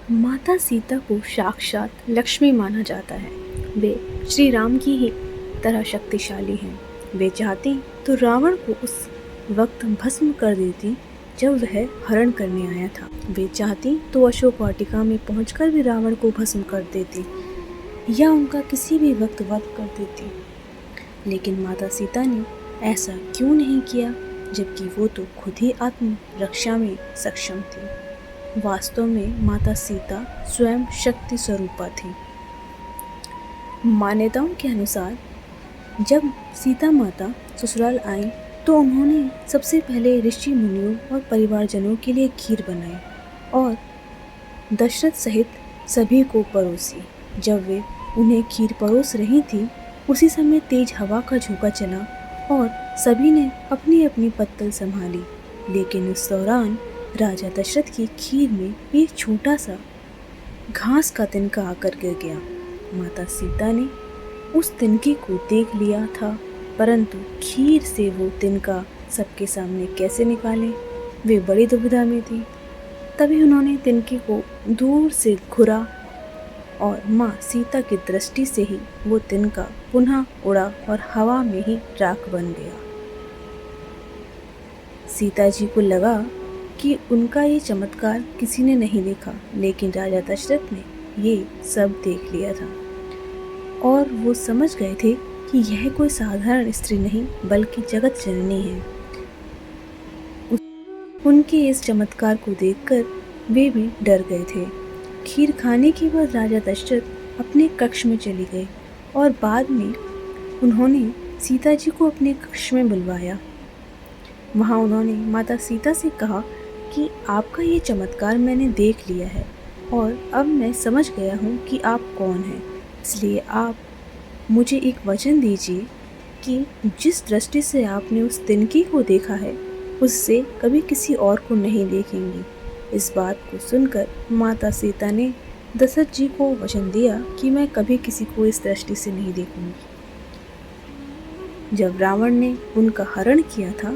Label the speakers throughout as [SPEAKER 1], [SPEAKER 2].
[SPEAKER 1] माता सीता को साक्षात लक्ष्मी माना जाता है। वे श्री राम की ही तरह शक्तिशाली हैं। वे चाहती तो रावण को उस वक्त भस्म कर देती जब वह हरण करने आया था। वे चाहती तो अशोक वाटिका में पहुंचकर भी रावण को भस्म कर देती या उनका किसी भी वक्त वध कर देती। लेकिन माता सीता ने ऐसा क्यों नहीं किया, जबकि वो तो खुद ही आत्म रक्षा में सक्षम थी। वास्तव में माता सीता स्वयं शक्ति स्वरूपा थी। मान्यताओं के अनुसार जब सीता माता ससुराल आई तो उन्होंने सबसे पहले ऋषि मुनियों और परिवारजनों के लिए खीर बनाई और दशरथ सहित सभी को परोसी। जब वे उन्हें खीर परोस रही थी, उसी समय तेज हवा का झोंका चला और सभी ने अपनी अपनी पत्तल संभाली। लेकिन उस दौरान राजा दशरथ की खीर में एक छोटा सा घास का तिनका आकर गिर गया। माता सीता ने उस तिनके को देख लिया था, परंतु खीर से वो तिनका सबके सामने कैसे निकाले, वे बड़ी दुविधा में थी। तभी उन्होंने तिनके को दूर से घुरा और माँ सीता की दृष्टि से ही वो तिनका पुनः उड़ा और हवा में ही राख बन गया। सीता जी को लगा कि उनका ये चमत्कार किसी ने नहीं देखा, लेकिन राजा दशरथ ने ये सब देख लिया था और वो समझ गए थे कि यह कोई साधारण स्त्री नहीं बल्कि जगत जननी है। उनके इस चमत्कार को देखकर वे भी डर गए थे। खीर खाने के बाद राजा दशरथ अपने कक्ष में चले गए और बाद में उन्होंने सीता जी को अपने कक्ष में बुलवाया। वहाँ उन्होंने माता सीता से कहा कि आपका ये चमत्कार मैंने देख लिया है और अब मैं समझ गया हूँ कि आप कौन हैं। इसलिए आप मुझे एक वचन दीजिए कि जिस दृष्टि से आपने उस तिनके को देखा है, उससे कभी किसी और को नहीं देखेंगी। इस बात को सुनकर माता सीता ने दशरथ जी को वचन दिया कि मैं कभी किसी को इस दृष्टि से नहीं देखूंगी। जब रावण ने उनका हरण किया था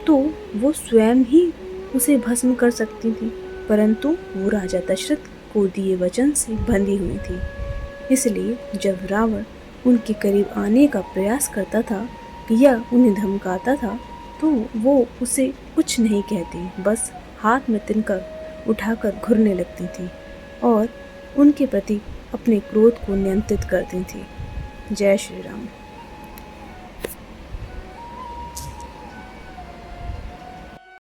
[SPEAKER 1] तो वो स्वयं ही उसे भस्म कर सकती थी, परंतु वो राजा दशरथ को दिए वचन से बंधी हुई थी। इसलिए जब रावण उनके करीब आने का प्रयास करता था या उन्हें धमकाता था तो वो उसे कुछ नहीं कहती, बस हाथ में तिनका उठाकर घुरने लगती थी और उनके प्रति अपने क्रोध को नियंत्रित करती थी। जय श्री राम।